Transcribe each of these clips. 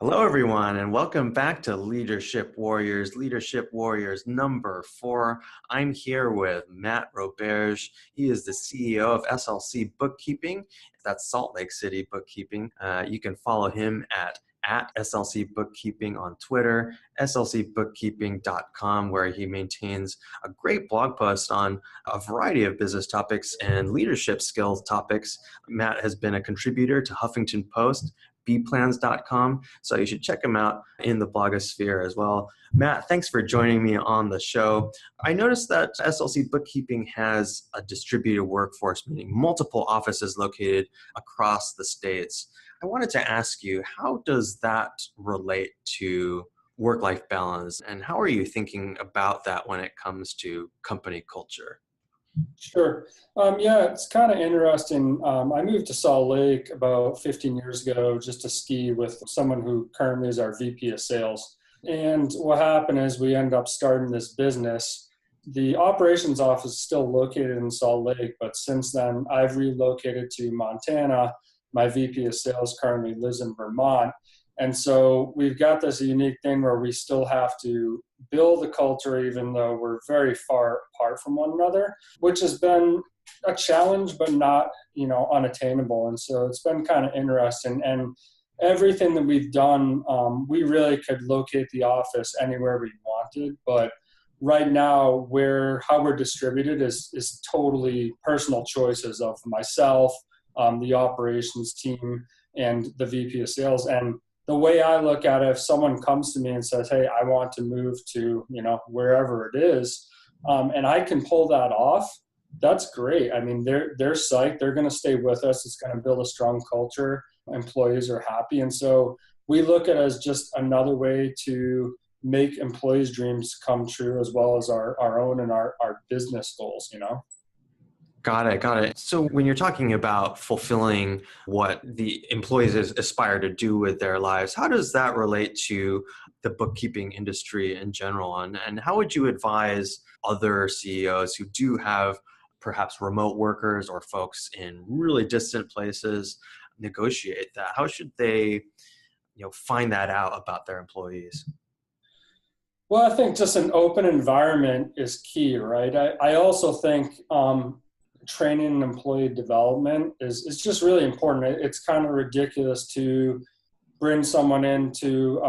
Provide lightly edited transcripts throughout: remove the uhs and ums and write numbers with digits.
Hello, everyone, and welcome back to Leadership Warriors number 4. I'm here with Matt Roberge. He is the CEO of SLC Bookkeeping. That's Salt Lake City Bookkeeping. You can follow him at SLC Bookkeeping on Twitter, slcbookkeeping.com, where he maintains a great blog post on a variety of business topics and leadership skills topics. Matt has been a contributor to Huffington Post, bplans.com. So you should check him out in the blogosphere as well. Matt, thanks for joining me on the show. I noticed that SLC Bookkeeping has a distributed workforce, meaning multiple offices located across the states. I wanted to ask you, how does that relate to work-life balance, and how are you thinking about that when it comes to company culture? Sure. Yeah, it's kind of interesting. I moved to Salt Lake about 15 years ago just to ski with someone who currently is our VP of sales. And what happened is we ended up starting this business. The operations office is still located in Salt Lake, but since then I've relocated to Montana. My VP of sales currently lives in Vermont. And so we've got this unique thing where we still have to build a culture even though we're very far apart from one another, which has been a challenge, but not, unattainable. And so it's been kind of interesting. And everything that we've done, we really could locate the office anywhere we wanted. But right now, how we're distributed is totally personal choices of myself, the operations team, and the VP of sales. And the way I look at it, if someone comes to me and says, hey, I want to move to, wherever it is, and I can pull that off, that's great. I mean, they're psyched. They're going to stay with us. It's going to build a strong culture. Employees are happy. And so we look at it as just another way to make employees' dreams come true, as well as our own and our business goals, Got it. So when you're talking about fulfilling what the employees aspire to do with their lives, how does that relate to the bookkeeping industry in general? And how would you advise other CEOs who do have perhaps remote workers or folks in really distant places negotiate that? How should they, find that out about their employees? Well, I think just an open environment is key, right? I also think training and employee development is just really important. It's kind of ridiculous to bring someone into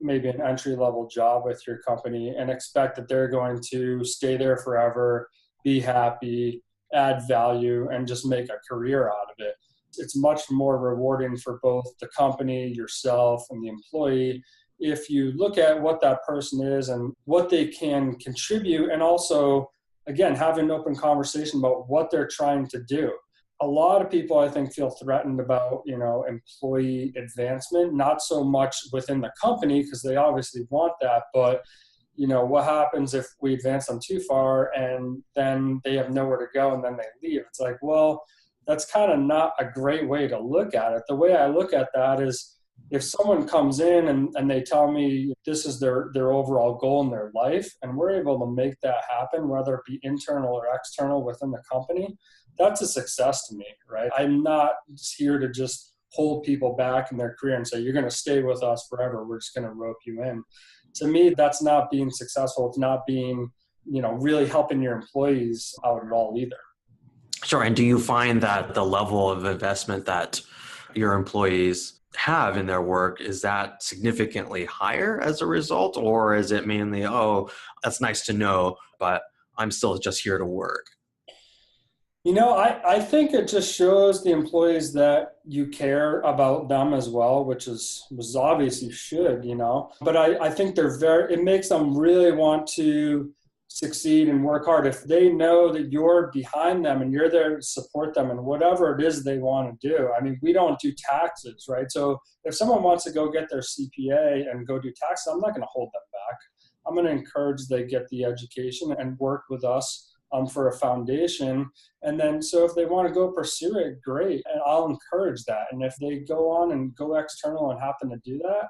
maybe an entry-level job with your company and expect that they're going to stay there forever, be happy, add value, and just make a career out of it. It's much more rewarding for both the company, yourself, and the employee if you look at what that person is and what they can contribute, and also again, having an open conversation about what they're trying to do. A lot of people, I think, feel threatened about, employee advancement, not so much within the company because they obviously want that, but what happens if we advance them too far and then they have nowhere to go and then they leave? It's like, well, that's kind of not a great way to look at it. The way I look at that is if someone comes in and they tell me this is their overall goal in their life, and we're able to make that happen, whether it be internal or external within the company, that's a success to me, right? I'm not here to just hold people back in their career and say, you're going to stay with us forever. We're just going to rope you in. To me, that's not being successful. It's not being, really helping your employees out at all either. Sure. And do you find that the level of investment that your employees have in their work, is that significantly higher as a result? Or is it mainly, oh, that's nice to know, but I'm still just here to work? I think it just shows the employees that you care about them as well, was obvious you should, but I think it makes them really want to succeed and work hard. If they know that you're behind them and you're there to support them and whatever it is they want to do. I mean, we don't do taxes, right? So if someone wants to go get their CPA and go do taxes, I'm not going to hold them back. I'm going to encourage they get the education and work with us for a foundation. And then, so if they want to go pursue it, great. And I'll encourage that. And if they go on and go external and happen to do that,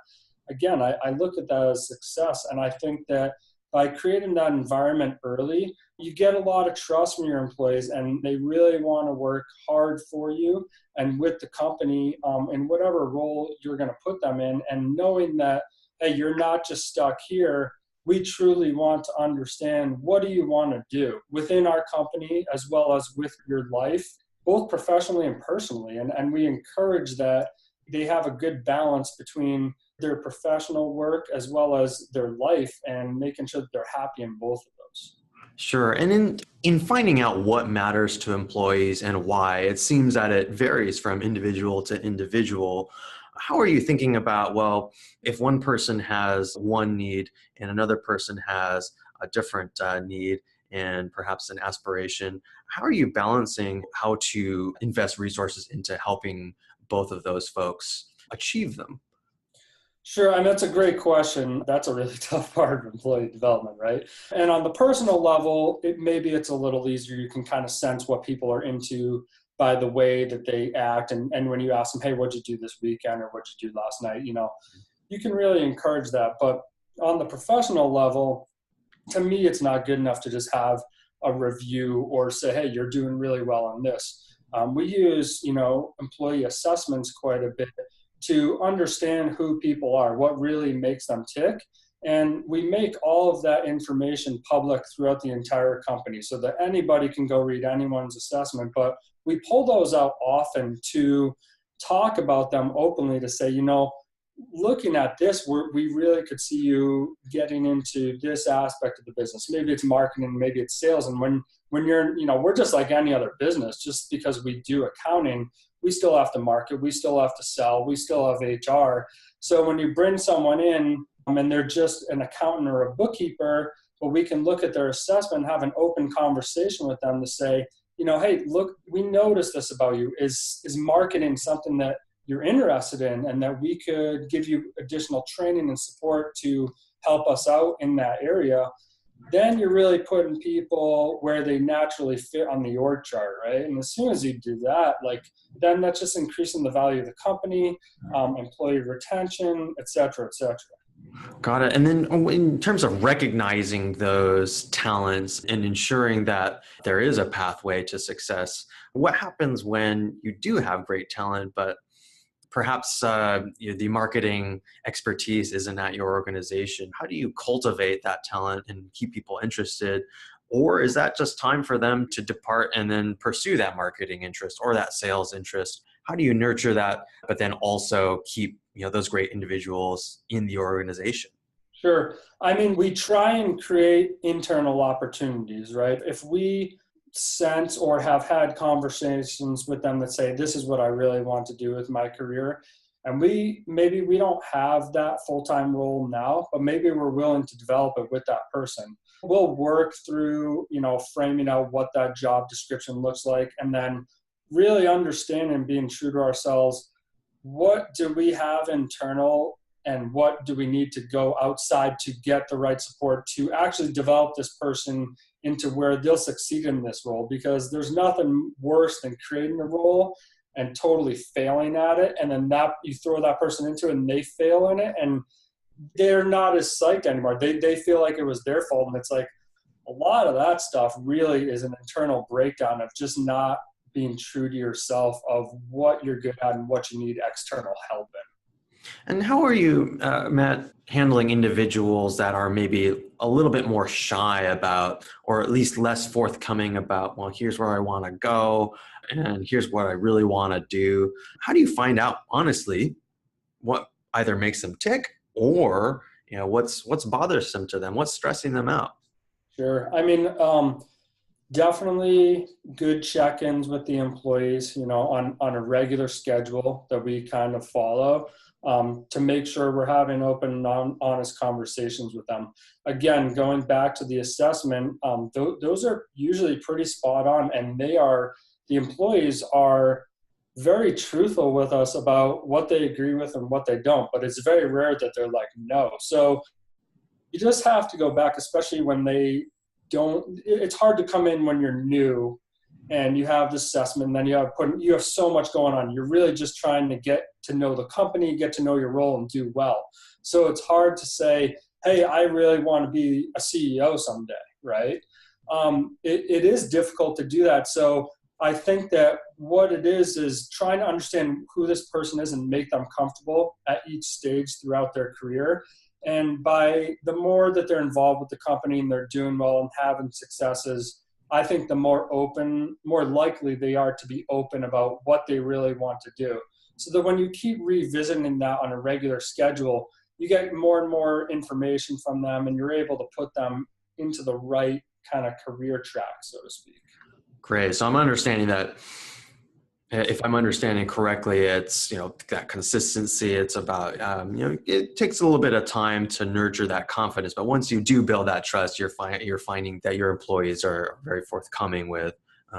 again, I look at that as success. And I think that by creating that environment early, you get a lot of trust from your employees, and they really want to work hard for you and with the company in whatever role you're going to put them in. And knowing that, hey, you're not just stuck here. We truly want to understand, what do you want to do within our company as well as with your life, both professionally and personally. And we encourage that they have a good balance between their professional work as well as their life, and making sure that they're happy in both of those. Sure. And in finding out what matters to employees and why, it seems that it varies from individual to individual. How are you thinking about, well, if one person has one need and another person has a different need and perhaps an aspiration, how are you balancing how to invest resources into helping both of those folks achieve them? Sure. And that's a great question. That's a really tough part of employee development, right? And on the personal level, maybe it's a little easier. You can kind of sense what people are into by the way that they act. And when you ask them, hey, what'd you do this weekend, or what'd you do last night? You can really encourage that. But on the professional level, to me, it's not good enough to just have a review or say, hey, you're doing really well on this. We use, employee assessments quite a bit to understand who people are, what really makes them tick. And we make all of that information public throughout the entire company so that anybody can go read anyone's assessment. But we pull those out often to talk about them openly, to say, looking at this, we really could see you getting into this aspect of the business. Maybe it's marketing, maybe it's sales. And when you're, we're just like any other business. Just because we do accounting, we still have to market, we still have to sell, we still have HR. So when you bring someone in and they're just an accountant or a bookkeeper, but we can look at their assessment and have an open conversation with them to say, hey, look, we noticed this about you. Is marketing something that you're interested in, and that we could give you additional training and support to help us out in that area? Then you're really putting people where they naturally fit on the org chart, right? And as soon as you do that, then that's just increasing the value of the company, employee retention, et cetera, et cetera. Got it. And then in terms of recognizing those talents and ensuring that there is a pathway to success, what happens when you do have great talent, but perhaps the marketing expertise isn't at your organization? How do you cultivate that talent and keep people interested? Or is that just time for them to depart and then pursue that marketing interest or that sales interest? How do you nurture that, but then also keep those great individuals in the organization? Sure. I mean, we try and create internal opportunities, right? If we sense or have had conversations with them that say, this is what I really want to do with my career, and maybe we don't have that full-time role now, but maybe we're willing to develop it with that person. We'll work through, framing out what that job description looks like, and then really understanding and being true to ourselves. What do we have internal, and what do we need to go outside to get the right support to actually develop this person into where they'll succeed in this role? Because there's nothing worse than creating a role and totally failing at it, and then you throw that person into it and they fail in it, and they're not as psyched anymore. They feel like it was their fault, and it's like a lot of that stuff really is an internal breakdown of just not being true to yourself of what you're good at and what you need external help in. And how are you, Matt, handling individuals that are maybe a little bit more shy about, or at least less forthcoming about, well, here's where I want to go, and here's what I really want to do? How do you find out, honestly, what either makes them tick, or what's bothersome to them, what's stressing them out? Sure. I mean, definitely good check-ins with the employees, on a regular schedule that we kind of follow, to make sure we're having open and honest conversations with them. Again, going back to the assessment, those are usually pretty spot on, and the employees are very truthful with us about what they agree with and what they don't, but it's very rare that they're like, no. So you just have to go back, especially when they don't. It's hard to come in when you're new and you have this assessment, and then you have so much going on. You're really just trying to get to know the company, get to know your role, and do well. So it's hard to say, hey, I really want to be a CEO someday, right? it is difficult to do that. So I think that what it is trying to understand who this person is and make them comfortable at each stage throughout their career. And by the more that they're involved with the company and they're doing well and having successes, I think the more likely they are to be open about what they really want to do. So that when you keep revisiting that on a regular schedule, you get more and more information from them and you're able to put them into the right kind of career track, so to speak. Great. So I'm understanding that, if I'm understanding correctly, it's, that consistency. It's about, it takes a little bit of time to nurture that confidence. But once you do build that trust, you're finding that your employees are very forthcoming with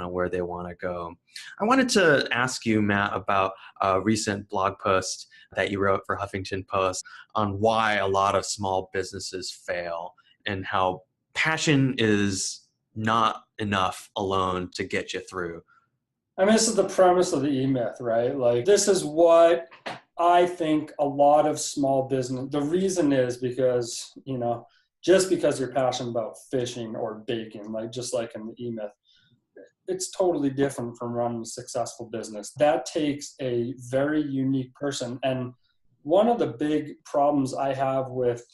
where they want to go. I wanted to ask you, Matt, about a recent blog post that you wrote for Huffington Post on why a lot of small businesses fail and how passion is not enough alone to get you through. I mean, this is the premise of the E-Myth, right? Like, this is what I think a lot of small business, the reason is because, just because you're passionate about fishing or baking, just like in the E-Myth, it's totally different from running a successful business. That takes a very unique person. And one of the big problems I have with,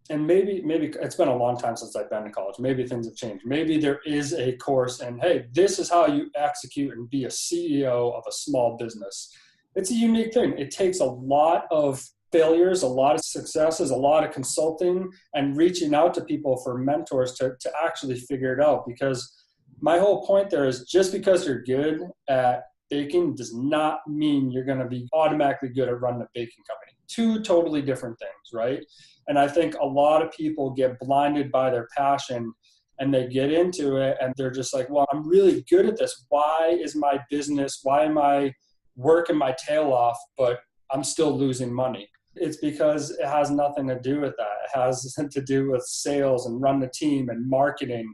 and maybe it's been a long time since I've been to college. Maybe things have changed. Maybe there is a course and, hey, this is how you execute and be a CEO of a small business. It's a unique thing. It takes a lot of failures, a lot of successes, a lot of consulting and reaching out to people for mentors to actually figure it out. Because my whole point there is just because you're good at baking does not mean you're going to be automatically good at running a baking company. Two totally different things, right? And I think a lot of people get blinded by their passion and they get into it and they're just like, well, I'm really good at this. Why am I working my tail off, but I'm still losing money? It's because it has nothing to do with that. It has to do with sales and run the team and marketing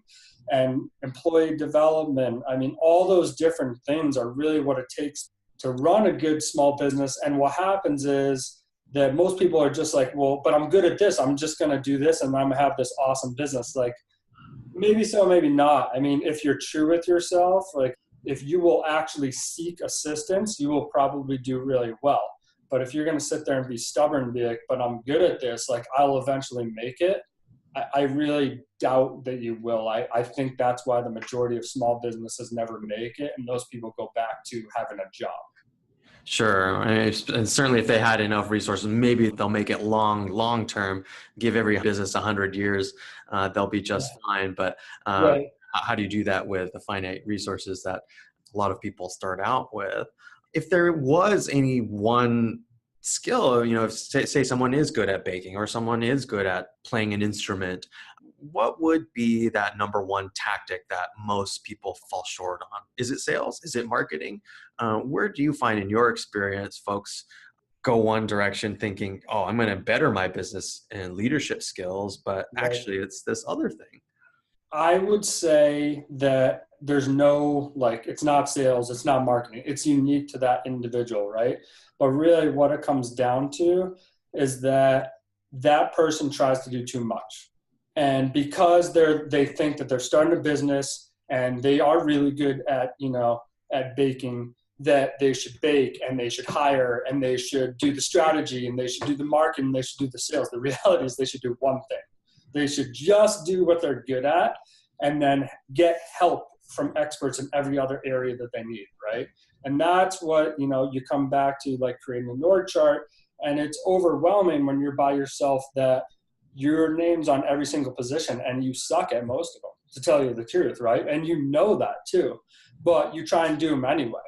and employee development. I mean, all those different things are really what it takes to run a good small business. And what happens is that most people are just like, well, but I'm good at this. I'm just going to do this and I'm going to have this awesome business. Like, maybe so, maybe not. I mean, if you're true with yourself, like if you will actually seek assistance, you will probably do really well. But if you're going to sit there and be stubborn and be like, but I'm good at this, like I'll eventually make it, I really doubt that you will. I think that's why the majority of small businesses never make it. And those people go back to having a job. Sure. And certainly if they had enough resources, maybe they'll make it long term, give every business 100 years, they'll be just fine. But Right. how do you do that with the finite resources that a lot of people start out with? If there was any one skill, if say someone is good at baking or someone is good at playing an instrument, what would be that number one tactic that most people fall short on? Is it sales? Is it marketing? Where do you find in your experience folks go one direction thinking, oh, I'm going to better my business and leadership skills, but actually it's this other thing? I would say that there's no, it's not sales, it's not marketing. It's unique to that individual, right? But really what it comes down to is that person tries to do too much. And because they think that they're starting a business and they are really good at, at baking, that they should bake and they should hire and they should do the strategy and they should do the marketing and they should do the sales. The reality is they should do one thing. They should just do what they're good at and then get help from experts in every other area that they need, right? And that's what, you come back to, like creating an org chart. And it's overwhelming when you're by yourself that your name's on every single position and you suck at most of them, to tell you the truth, right? And you know that too, but you try and do them anyway.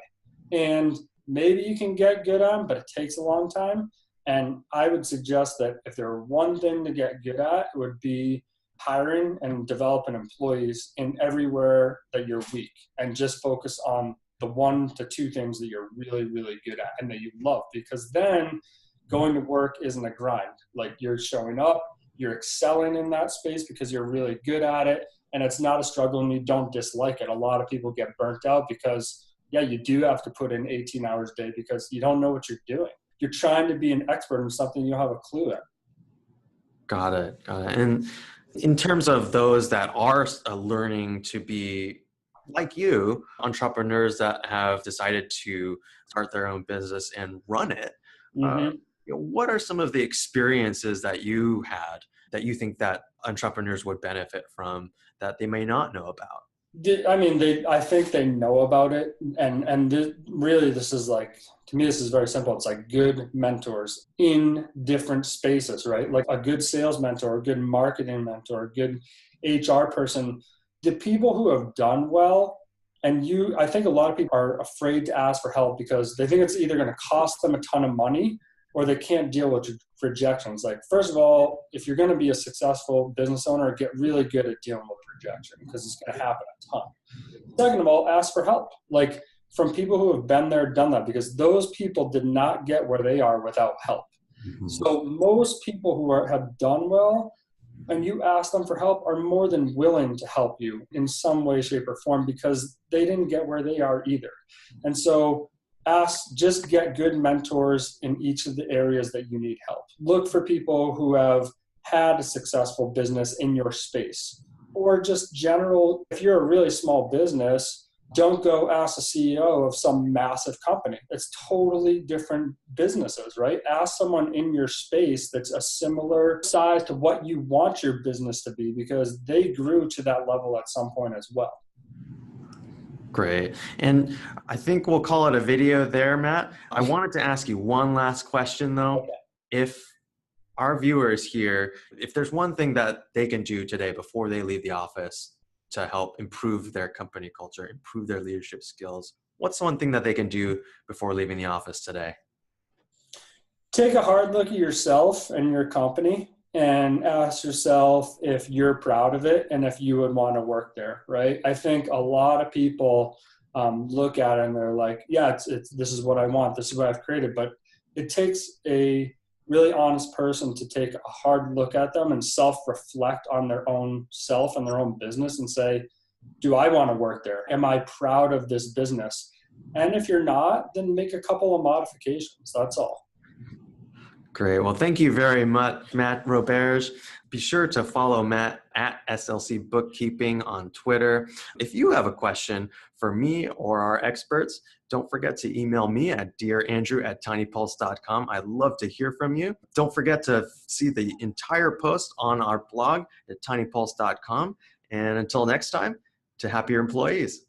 And maybe you can get good at them, but it takes a long time. And I would suggest that if there were one thing to get good at, it would be hiring and developing employees in everywhere that you're weak, and just focus on the 1 to 2 things that you're really, really good at and that you love, because then going to work isn't a grind. Like, you're showing up, you're excelling in that space because you're really good at it, and it's not a struggle and you don't dislike it. A lot of people get burnt out because, you do have to put in 18 hours a day because you don't know what you're doing. You're trying to be an expert in something you don't have a clue in. Got it. And In terms of those that are learning to be like you, entrepreneurs that have decided to start their own business and run it, uh, Hmm. what are some of the experiences that you had that you think that entrepreneurs would benefit from that they may not know about? I mean, I think they know about it, and really, this is like, to me, this is very simple. It's like good mentors in different spaces, right? Like a good sales mentor, a good marketing mentor, a good HR person. The people who have done well, and I think a lot of people are afraid to ask for help because they think it's either going to cost them a ton of money or they can't deal with rejections. Like, first of all, if you're going to be a successful business owner, get really good at dealing with rejection because it's going to happen a ton. Second of all, ask for help, like from people who have been there, done that, because those people did not get where they are without help. Mhm. So most people who have done well, and you ask them for help, are more than willing to help you in some way, shape, or form because they didn't get where they are either. And so just get good mentors in each of the areas that you need help. Look for people who have had a successful business in your space, or just general. If you're a really small business, don't go ask the CEO of some massive company. It's totally different businesses, right? Ask someone in your space that's a similar size to what you want your business to be because they grew to that level at some point as well. Great. And I think we'll call it a video there, Matt. I wanted to ask you one last question though. Okay. If our viewers here, if there's one thing that they can do today before they leave the office to help improve their company culture, improve their leadership skills, what's one thing that they can do before leaving the office today? Take a hard look at yourself and your company and ask yourself if you're proud of it and if you would want to work there, right? I think a lot of people look at it and they're like, yeah, this is what I want, this is what I've created. But it takes a really honest person to take a hard look at them and self-reflect on their own self and their own business and say, do I want to work there? Am I proud of this business? And if you're not, then make a couple of modifications. That's all. Great. Well, thank you very much, Matt Roberge. Be sure to follow Matt at SLC Bookkeeping on Twitter. If you have a question for me or our experts, don't forget to email me at dearandrew@tinypulse.com. I'd love to hear from you. Don't forget to see the entire post on our blog at tinypulse.com. And until next time, to happier employees.